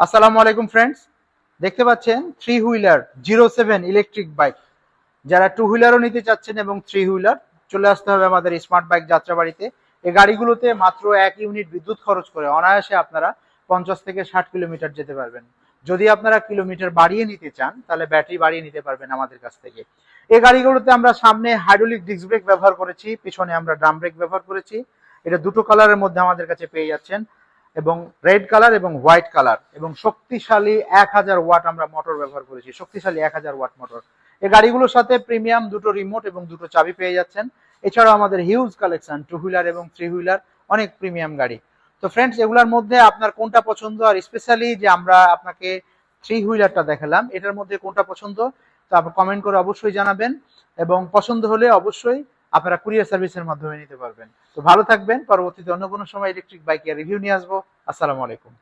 আসসালামু আলাইকুম ফ্রেন্ডস, দেখতে পাচ্ছেন থ্রি হুইলার 07 ইলেকট্রিক বাইক। যারা টু হুইলারও নিতে চাচ্ছেন এবং থ্রি হুইলার, চলে আসতে হবে আমাদের স্মার্ট বাইক যাত্রাবাড়িতে। এই গাড়িগুলোতে মাত্র 1 ইউনিট বিদ্যুৎ খরচ করে অনায়াসে আপনারা 50 থেকে 60 কিলোমিটার যেতে পারবেন। যদি আপনারা কিলোমিটার বাড়িয়ে নিতে চান তাহলে ব্যাটারি বাড়িয়ে নিতে পারবেন আমাদের কাছ থেকে। এই গাড়িগুলোতে আমরা সামনে হাইড্রোলিক ডিস্ক ব্রেক ব্যবহার করেছি, পিছনে আমরা ড্রাম ব্রেক ব্যবহার করেছি। এটা দুটো কালারের মধ্যে আমাদের কাছে পেয়ে যাচ্ছেন, এবং রেড কালার এবং হোয়াইট কালার, এবং শক্তিশালী 1000 ওয়াট আমরা মোটর ব্যবহার করেছি, শক্তিশালী 1000 ওয়াট মোটর। এই গাড়িগুলোর সাথে প্রিমিয়াম দুটো রিমোট এবং দুটো চাবি পেয়ে যাচ্ছেন। এছাড়াও আমাদের হিউজ কালেকশন টু হুইলার এবং থ্রি হুইলার, অনেক প্রিমিয়াম গাড়ি। তো ফ্রেন্ডস, এগুলোর মধ্যে আপনার কোনটা পছন্দ, আর স্পেশালি যে আমরা আপনাকে থ্রি হুইলারটা দেখালাম এটার মধ্যে কোনটা পছন্দ, তো আপনি কমেন্ট করে অবশ্যই জানাবেন, এবং পছন্দ হলে অবশ্যই আপনারা কুরিয়ার সার্ভিসের মাধ্যমে নিতে পারবেন। তো ভালো থাকবেন, পরবর্তীতে অন্য কোনো সময় ইলেকট্রিক বাইকের রিভিউ নিয়ে আসবো। আসসালামু আলাইকুম।